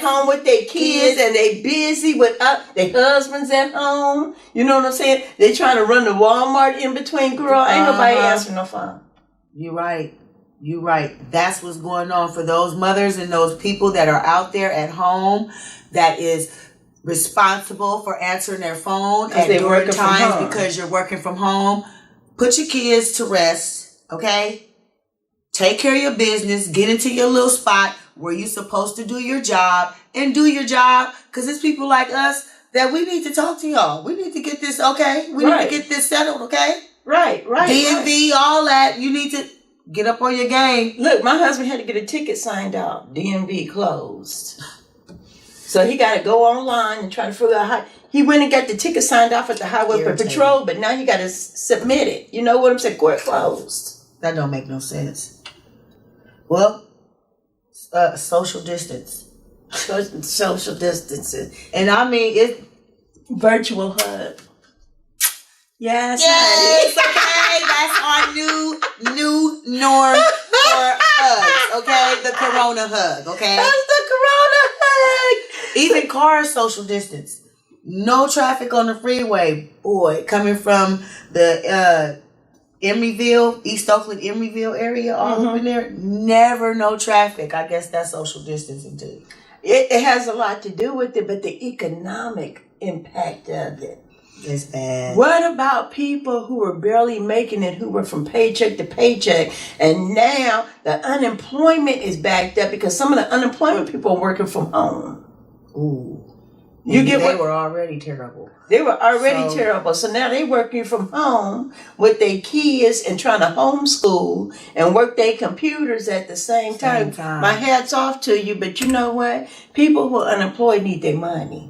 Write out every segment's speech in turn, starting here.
home with their kids and they busy with their husbands at home. You know what I'm saying? They trying to run the Walmart in between. Girl, ain't nobody answering no phone. You're right. You're right. That's what's going on for those mothers and those people that are out there at home that is responsible for answering their phone at during times because you're working from home. Put your kids to rest, okay? Take care of your business. Get into your little spot where you're supposed to do your job and do your job, because it's people like us that we need to talk to y'all. We need to get this, okay? We need to get this settled, okay? Right. DMV, all that. You need to get up on your game. Look, my husband had to get a ticket signed out. DMV closed. So he got to go online and try to figure out how. He went and got the ticket signed off at the Highway Patrol, but now he got to submit it. You know what I'm saying? Court closed. That don't make no sense. Well, social distance. Social distancing. And I mean, it's virtual hug. Yes, okay. That's our new norm for hugs, okay? The Corona hug, okay? That's the Corona hug. Even cars, social distance. No traffic on the freeway. Boy, coming from the Emeryville, East Oakland, Emeryville area, all up in there, never no traffic. I guess that's social distancing too. It has a lot to do with it, but the economic impact of it. It's bad. What about people who were barely making it, who were from paycheck to paycheck, and now the unemployment is backed up because some of the unemployment people are working from home? Ooh. They were already terrible. They were already terrible. So now they working from home with their kids and trying to homeschool and work their computers at the same time. My hat's off to you, but you know what? People who are unemployed need their money.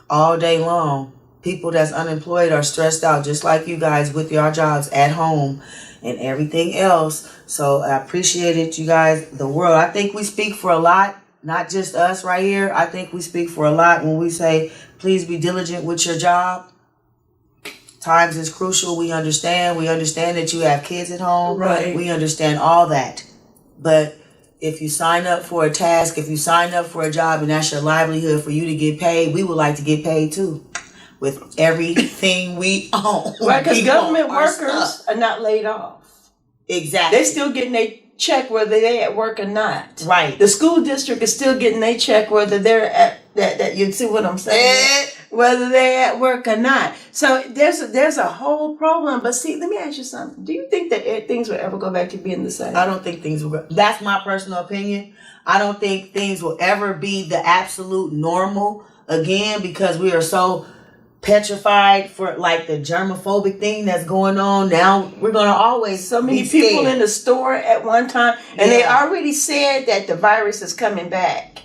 All day long. People that's unemployed are stressed out just like you guys with your jobs at home and everything else. So I appreciate it, you guys, the world. I think we speak for a lot, not just us right here. I think we speak for a lot when we say, please be diligent with your job. Times is crucial. We understand. We understand that you have kids at home. Right. We understand all that. But if you sign up for a task, if you sign up for a job and that's your livelihood for you to get paid, we would like to get paid too. With everything we own. Right, because government workers are not laid off. Exactly. They're still getting their check whether they're at work or not. Right. The school district is still getting their check whether they're at that you see what I'm saying? Whether they're at work or not. So there's a whole problem. But see, let me ask you something. Do you think that things will ever go back to being the same? I don't think things will go. That's my personal opinion. I don't think things will ever be the absolute normal again because we are so petrified for like the germophobic thing that's going on now. We're gonna always so many people in the store at one time, and they already said that the virus is coming back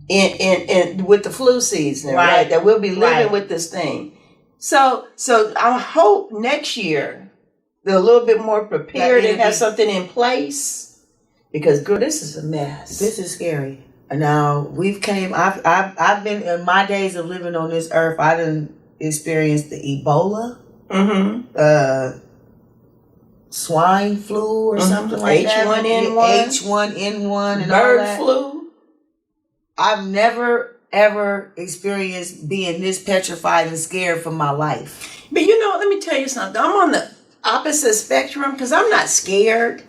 in with the flu season, right? That we'll be living with this thing. So I hope next year they're a little bit more prepared and have something in place because girl, this is a mess. This is scary. Now I've been in my days of living on this earth. I didn't experience the Ebola, swine flu or something like that. H1N1 and bird flu. I've never ever experienced being this petrified and scared for my life. But you know, let me tell you something. I'm on the opposite spectrum because I'm not scared.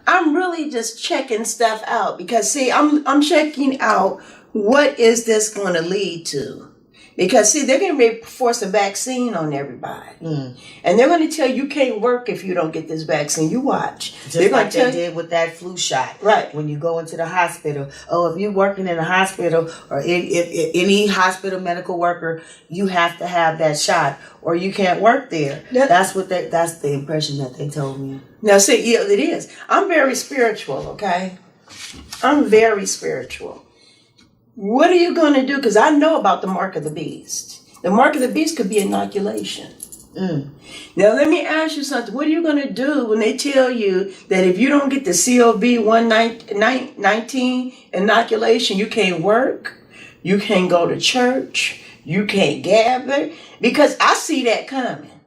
I'm really just checking stuff out because see, I'm checking out what is this going to lead to. Because, see, they're going to force a vaccine on everybody. And they're going to tell you can't work if you don't get this vaccine. You watch. Just like they did with that flu shot. Right. When you go into the hospital. Oh, if you're working in a hospital or if any hospital medical worker, you have to have that shot or you can't work there. That's the impression that they told me. Now, see, yeah, it is. I'm very spiritual, okay? I'm very spiritual. What are you going to do? Because I know about the mark of the beast. The mark of the beast could be inoculation. Now, let me ask you something. What are you going to do when they tell you that if you don't get the COVID-19 inoculation, you can't work, you can't go to church, you can't gather? Because I see that coming.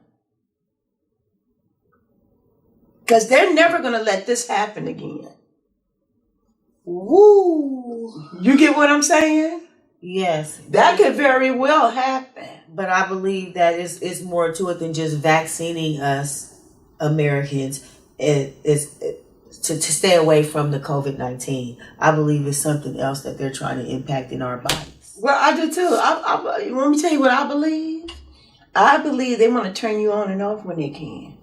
Because they're never going to let this happen again. Woo! You get what I'm saying? Yes. That could very well happen. But I believe that it's more to it than just vaccinating us Americans. It's to stay away from the COVID-19. I believe it's something else that they're trying to impact in our bodies. Well, I do too. Let me tell you what I believe. I believe they want to turn you on and off when they can.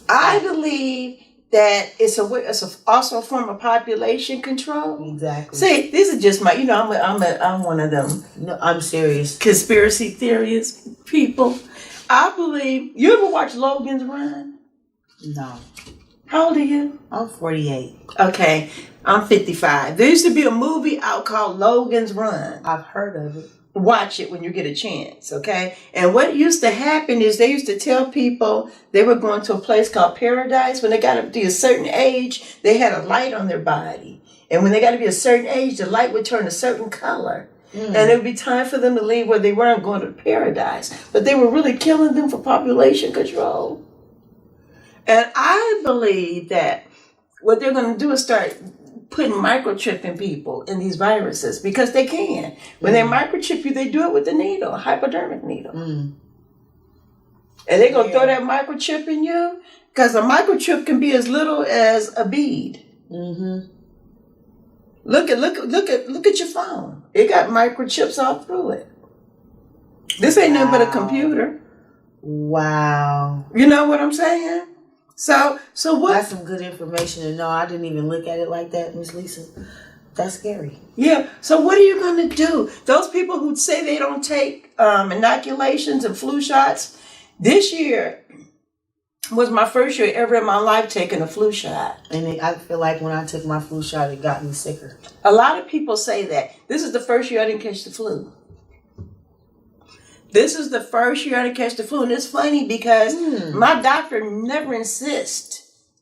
I believe that it's also a form of population control. Exactly. See, this is just my, I'm one of them. No, I'm serious. Conspiracy theories people. I believe. You ever watch Logan's Run? No. How old are you? I'm 48. Okay, I'm 55. There used to be a movie out called Logan's Run. I've heard of it. Watch it when you get a chance, okay? And what used to happen is they used to tell people they were going to a place called paradise. When they got up to a certain age, they had a light on their body. And when they got to be a certain age, the light would turn a certain color. And it would be time for them to leave where they weren't going to paradise. But they were really killing them for population control. And I believe that what they're going to do is start putting microchipping people in these viruses because they can. When they microchip you, they do it with the needle, a hypodermic needle. And they're going to throw that microchip in you because a microchip can be as little as a bead. Look at your phone. It got microchips all through it. This ain't nothing but a computer. Wow. You know what I'm saying? So what? That's some good information to know. I didn't even look at it like that, Miss Lisa. That's scary. Yeah. So what are you going to do? Those people who say they don't take inoculations and flu shots, this year was my first year ever in my life taking a flu shot. And I feel like when I took my flu shot, it got me sicker. A lot of people say that. This is the first year I didn't catch the flu. This is the first year I didn't catch the flu. And it's funny because my doctor never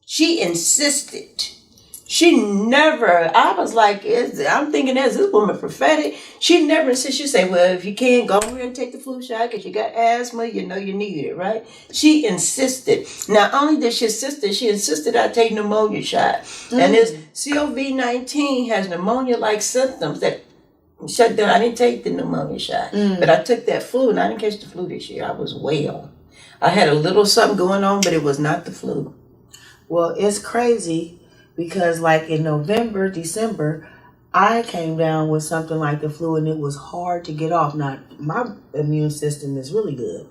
She insisted. She never, I was like, I'm thinking, is this woman prophetic? She never insisted. She say, well, if you can't, go over here and take the flu shot because you got asthma, you know you need it, right? She insisted. Not only did she insisted I take pneumonia shot. And this COVID-19 has pneumonia-like symptoms that shut down. I didn't take the pneumonia shot, but I took that flu, and I didn't catch the flu this year. I was well. I had a little something going on, but it was not the flu. Well, it's crazy because like in November, December, I came down with something like the flu, and it was hard to get off. Now, my immune system is really good.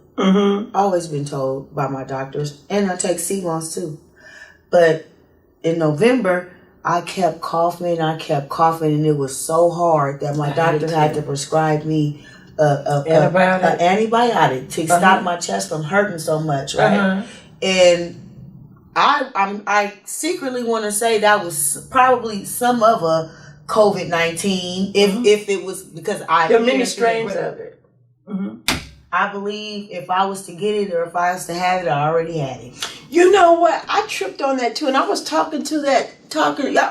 Always been told by my doctors, and I take C-Mons too. But in November, I kept coughing, and it was so hard that my doctor had to prescribe me an antibiotic to stop my chest from hurting so much, right? And I secretly want to say that was probably some of a COVID-19, if it was because there are many strains of it. I believe if I was to get it or if I was to have it, I already had it. You know what? I tripped on that too, and I was talking to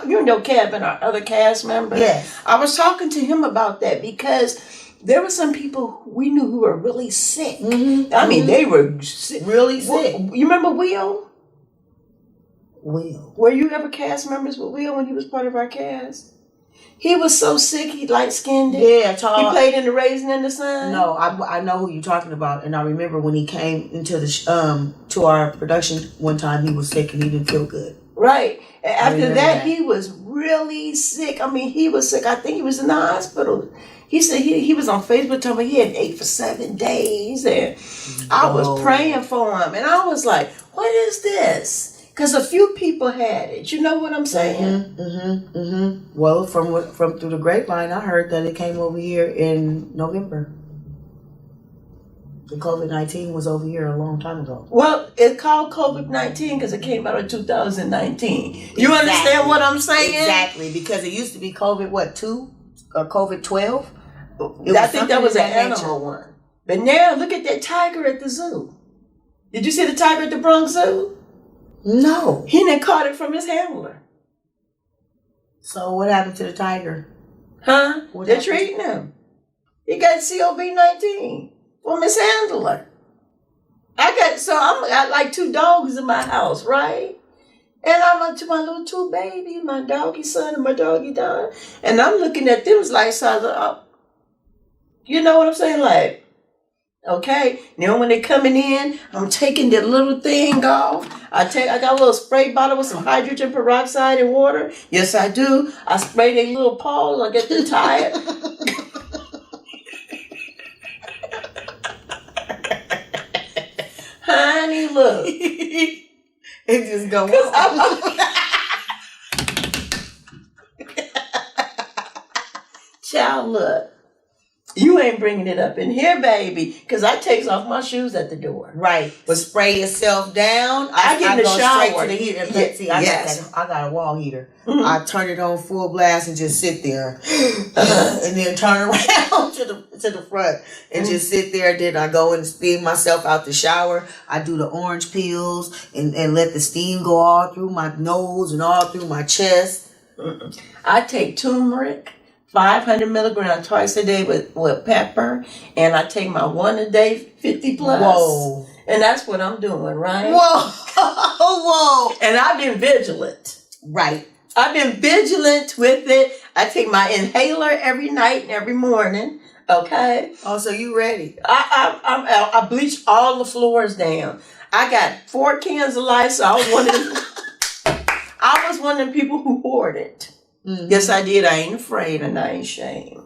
you know Kevin, our other cast member. Yes. I was talking to him about that because there were some people we knew who were really sick. I mean, they were sick. Really sick. You remember Will? Will. Were you ever cast members with Will when he was part of our cast? He was so sick, he light-skinned. Yeah, he played in The Raisin in the Sun. No, I know who you're talking about, and I remember when he came into the to our production one time, he was sick and he didn't feel good. Right. After that, he was really sick. I mean, he was sick. I think he was in the hospital. He said he was on Facebook telling me he hadn't ate for 7 days, and I was praying for him, and I was like, "What is this?" Because a few people had it. You know what I'm saying? Well, from through the grapevine, I heard that it came over here in November. The COVID-19 was over here a long time ago. Well, it's called COVID-19 because it came out in 2019. You understand what I'm saying? Exactly, because it used to be COVID 2 or COVID 12. I think that was an animal one. But now look at that tiger at the zoo. Did you see the tiger at the Bronx Zoo? No. He done caught it from his handler. So what happened to the tiger? Huh? They're treating him. He got COVID-19 from his handler. I got like 2 dogs in my house, right? And I'm up to my little two babies, my doggy son and my doggy daughter. And I'm looking at them like, you know what I'm saying? Like, okay. Now when they're coming in, I'm taking the little thing off. I got a little spray bottle with some hydrogen peroxide and water. Yes, I do. I spray their little paws. I get them tired. Honey, look. It just go Child, look. You ain't bringing it up in here, baby, because I takes off my shoes at the door. Right. But spray yourself down. I get in the shower. Straight to the heater. Let's see, I got a wall heater. Mm-hmm. I turn it on full blast and just sit there. And then turn around to the front and just sit there. Then I go and steam myself out the shower. I do the orange peels and let the steam go all through my nose and all through my chest. I take turmeric, 500 milligrams twice a day with pepper, and I take my one a day, 50 plus. Whoa. And that's what I'm doing, right? Whoa. And I've been vigilant. Right. I've been vigilant with it. I take my inhaler every night and every morning. Okay. Oh, so you ready? I bleach all the floors down. I got 4 cans of Lysol. I was one of them people who hoarded. Mm-hmm. Yes, I did. I ain't afraid and I ain't ashamed.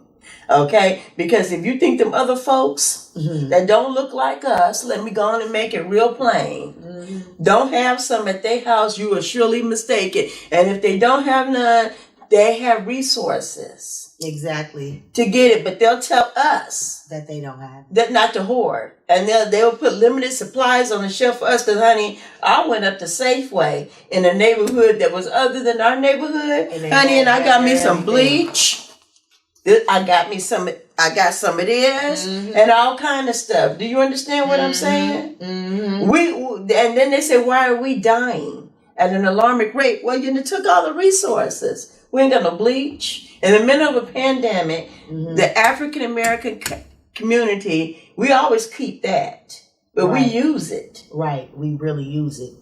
Okay? Because if you think them other folks that don't look like us, let me go on and make it real plain. Don't have some at their house, you are surely mistaken. And if they don't have none, they have resources. Exactly. To get it, but they'll tell us that they don't have that not to hoard, and they'll put limited supplies on the shelf for us. Because honey, I went up to Safeway in a neighborhood that was other than our neighborhood, honey, and I got me some bleach. I got some of this and all kind of stuff. Do you understand what I'm saying? And then they say, why are we dying at an alarming rate? Well, you took all the resources. We ain't got no bleach. In the middle of a pandemic, the African American community, we always keep that, but we use it. Right, we really use it.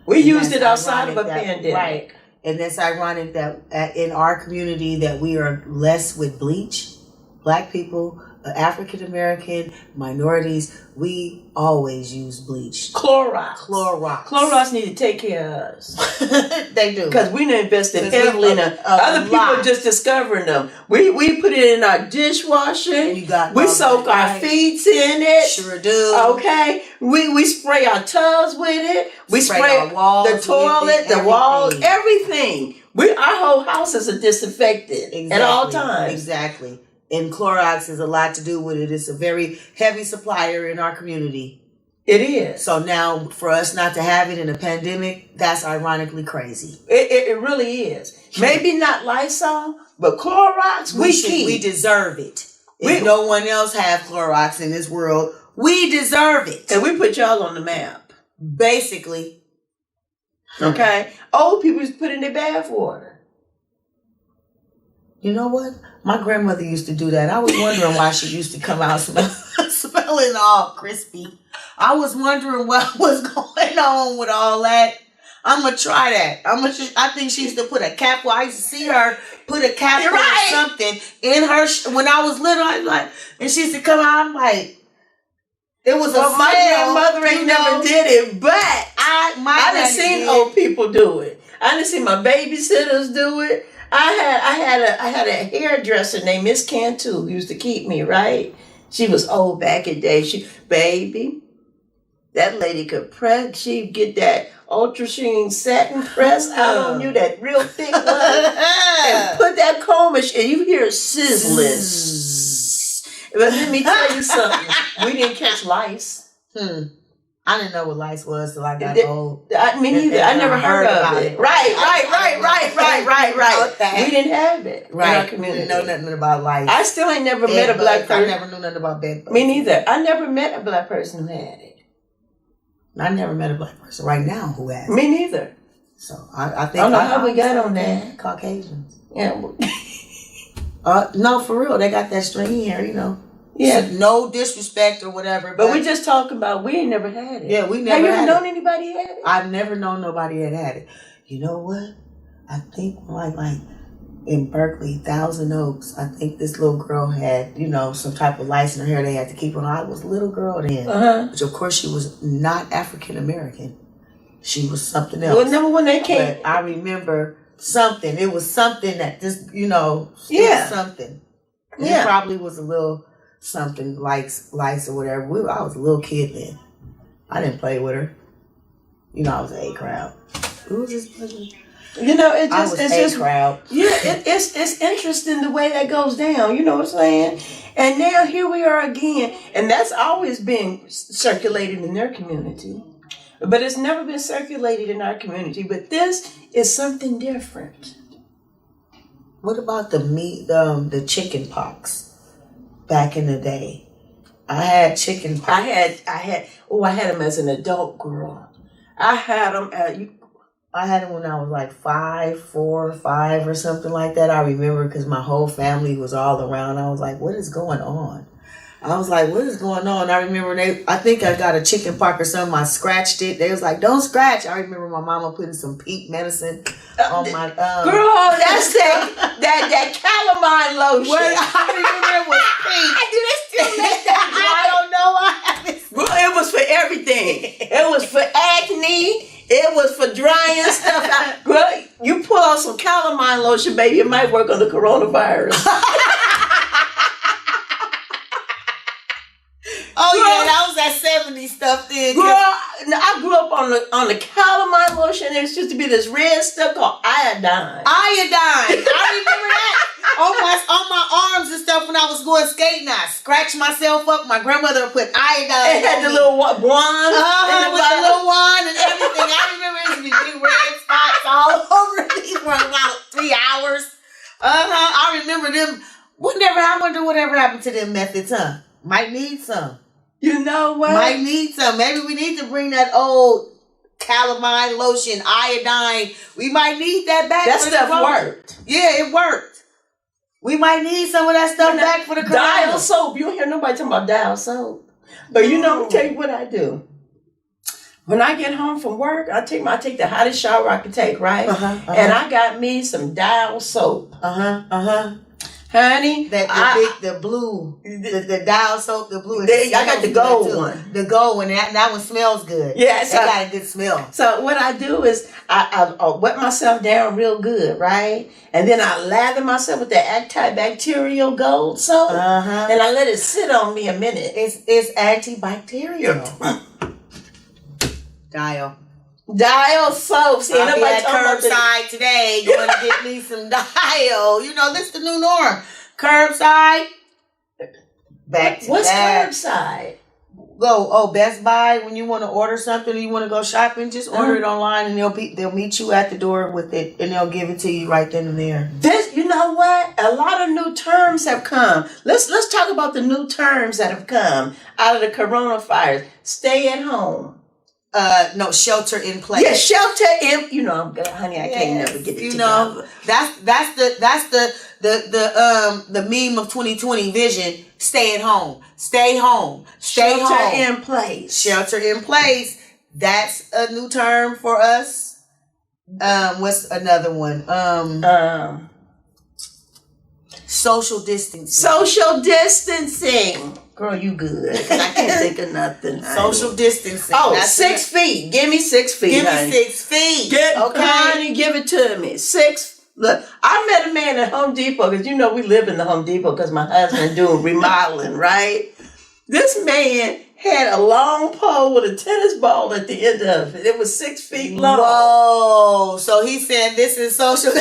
We used it outside of a pandemic. Right, and that's ironic that in our community that we are less with bleach. Black people, African American, minorities, we always use bleach. Clorox need to take care of us. They do. Because we done invested heavily in them. Other people are just discovering them. We put it in our dishwasher. We soak our feet in it. Sure do. Okay. We spray our tubs with it. We spray our walls, the toilet, the walls, everything. Our whole house is disinfected at all times. Exactly. And Clorox has a lot to do with it. It's a very heavy supplier in our community. It is. So now, for us not to have it in a pandemic, that's ironically crazy. It really is. Maybe not Lysol, but Clorox, we keep. We deserve it. If no one else have Clorox in this world, we deserve it. And we put y'all on the map. Basically. Okay? Old people just put in their bath water. You know what? My grandmother used to do that. I was wondering why she used to come out smelling all crispy. I was wondering what was going on with all that. I'm going to try that. I think she used to put a cap. Well, I used to see her put a cap or something in her. When I was little, I was like, and she used to come out, I'm like, it was my grandmother ain't never did it, but I done seen old people do it. I done seen my babysitters do it. I had a hairdresser named Miss Cantu who used to keep me, right? She was old back in the day. That lady could press. She'd get that ultra sheen satin press out on you, that real thick one, and put that comb and you hear it sizzling. But let me tell you something. We didn't catch lice. I didn't know what lice was till I got old. Me neither. I never heard of it. Right. Okay. We didn't have it in our community. We didn't know nothing about lice. I still ain't never met a black person. I never knew nothing about bed bugs. Me neither. I never met a black person who had it. I never met a black person right now who has it. Me neither. So I think I don't know how we got on that. Caucasians. Yeah. No, for real. They got that stringy hair, Yeah. So no disrespect or whatever. But we just talking about we ain't never had it. Yeah, we never had it. Have you ever known anybody had it? I've never known nobody that had it. you know what? I think like in Berkeley, Thousand Oaks, I think this little girl had, some type of lice in her hair they had to keep on. I was a little girl then. Which of course she was not African American. She was something else. Well, number one, they came. But I remember something. It was something that just, something. It probably was a little something lice or whatever. I was a little kid then. I didn't play with her. I was A crowd. It was just. It's just crowd. Yeah, it's interesting the way that goes down. You know what I'm saying? And now here we are again, and that's always been circulated in their community, but it's never been circulated in our community. But this is something different. What about the chicken pox back in the day? I had chicken pox. I had them as an adult girl. I had them I had it when I was like 4 or 5 or something like that. I remember because my whole family was all around. I was like, what is going on? I remember I think I got a chicken pox or something. I scratched it. They was like, don't scratch. I remember my mama putting some peat medicine on my girl, that's that calamine lotion. What I remember it was peat. Do they still make that? I don't know. I haven't. Girl, it was for everything. It was for acne. It was for drying stuff out. Girl, you pull out some calamine lotion, baby, it might work on the coronavirus. Oh, girl, yeah, that was that 70s stuff then. Girl, I grew up on the calamine lotion. There used to be this red stuff called iodine. I remember that. On my arms and stuff when I was going skating. I scratched myself up. My grandmother would put iodine. It had the little wand. With the little wand and everything. I remember it used to be big red spots all over these for about 3 hours. I remember them. I wonder whatever happened to them methods, huh? Might need some. You know what? Might need some. Maybe we need to bring that old calamine lotion, iodine. We might need that back. That stuff worked. Yeah, it worked. We might need some of that stuff back for the corona. Dial soap. You don't hear nobody talking about dial soap. But I'm gonna tell you what I do. When I get home from work, I take the hottest shower I can take, right? And I got me some dial soap. Honey, the blue, the dial soap, the blue. I got the gold one. The gold one, that one smells good. Yes, it got a good smell. So what I do is I wet myself down real good, right? And then I lather myself with the antibacterial gold soap, and I let it sit on me a minute. It's antibacterial. Dial soap. See, I'll be at curbside today. Going to get me some dial. This is the new norm. Curbside. What's curbside? Best Buy. When you want to order something or you want to go shopping, just order it online and they'll meet you at the door with it and they'll give it to you right then and there. You know what? A lot of new terms have come. Let's talk about the new terms that have come out of the coronavirus. Stay at home. No, shelter in place. Yeah, shelter in. I'm good, honey. I can't never get it together. That's the meme of 2020 vision. Stay at home. Stay home. Stay shelter home. in place. Shelter in place. That's a new term for us. What's another one? Social distancing. Social distancing. Girl, you good. I can't think of nothing. Social distancing. Oh, that's 6 feet. Give me 6 feet. Give me 6 feet. Honey, give it to me. 6. Look, I met a man at Home Depot because we live in the Home Depot because my husband doing remodeling, right? This man had a long pole with a tennis ball at the end of it. It was 6 feet long. Whoa! So he said this is social.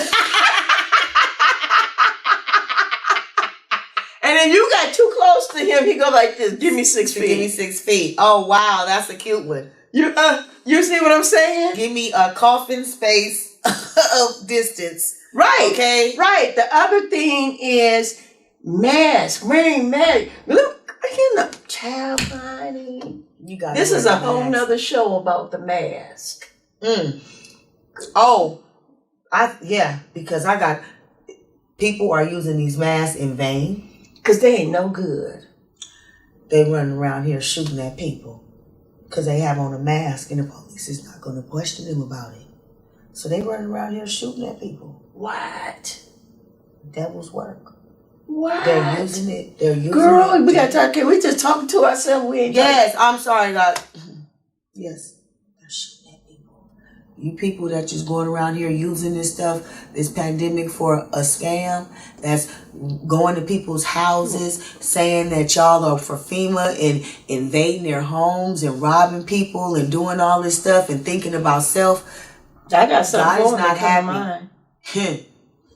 And then you got too close to him. He go like this. Give me 6 feet. Give me 6 feet. Oh wow, that's a cute one. You see what I'm saying? Give me a coffin space of distance. Right. Okay. Right. The other thing is mask. Wearing mask. Look, child, honey. This is a whole nother show about the mask. Oh, because I got people are using these masks in vain. Because they ain't no good. They running around here shooting at people because they have on a mask and the police is not going to question them about it. So they running around here shooting at people. What? Devil's work. What? They're using it. They're using Girl, it. we gotta talk. Can we just talk to ourselves? We ain't Yes, I'm sorry, God. Yes. They're shooting at people. You people that just going around here using this stuff, this pandemic for a scam, that's going to people's houses, saying that y'all are for FEMA and invading their homes and robbing people and doing all this stuff and thinking about self. I got something God for is not happy. mine.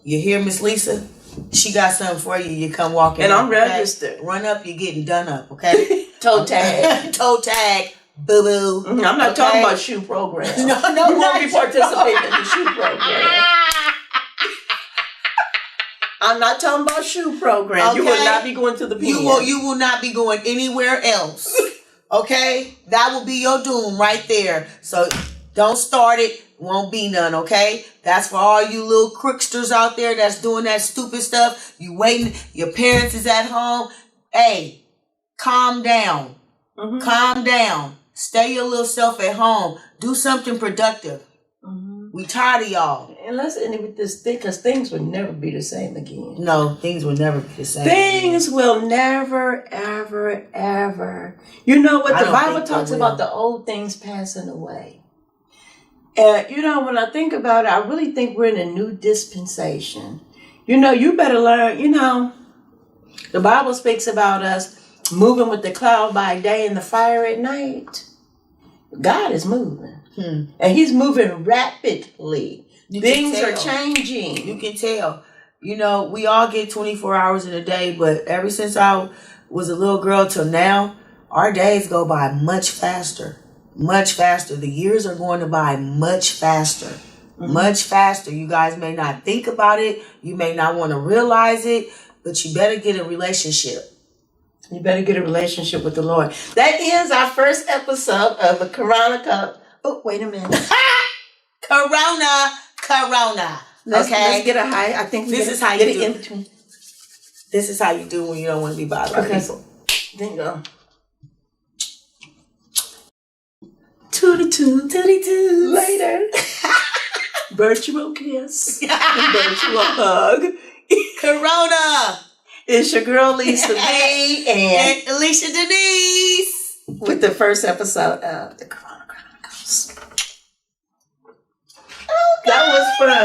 You hear, Miss Lisa? She got something for you. You come walking. And I'm okay? registered. Run up, you're getting done up, okay? Toe tag. Toe tag. Boo boo. I'm not talking about shoe program. No, you won't be participating in the shoe program. I'm not talking about shoe program. Okay. You will not be going to the PM. You will not be going anywhere else. Okay? That will be your doom right there. So don't start it. Won't be none, okay? That's for all you little crooksters out there that's doing that stupid stuff. You waiting. Your parents is at home. Hey, calm down. Mm-hmm. Calm down. Stay your little self at home. Do something productive. Mm-hmm. We tired of y'all. And let's end it with this thing, because things will never be the same again. No, things will never be the same. Things will never, ever, ever. You know what? The Bible talks about the old things passing away. And, when I think about it, I really think we're in a new dispensation. You better learn, the Bible speaks about us moving with the cloud by day and the fire at night. God is moving. And he's moving rapidly. Things are changing. You can tell. We all get 24 hours in a day, but ever since I was a little girl till now, our days go by much faster. Much faster. The years are going to by much faster. Mm-hmm. Much faster. You guys may not think about it. You may not want to realize it, but you better get a relationship. You better get a relationship with the Lord. That ends our first episode of the Chronicles. Oh, wait a minute. Corona. Let's get a high. I think this is how you do. In between. This is how you do when you don't want to be bothered. Okay. There you go. Tootie-too. Later. Virtual kiss. Virtual hug. Corona. It's your girl Lisa B and Eliscia Denise with the first episode of the Chronicles. Oh, that was fun.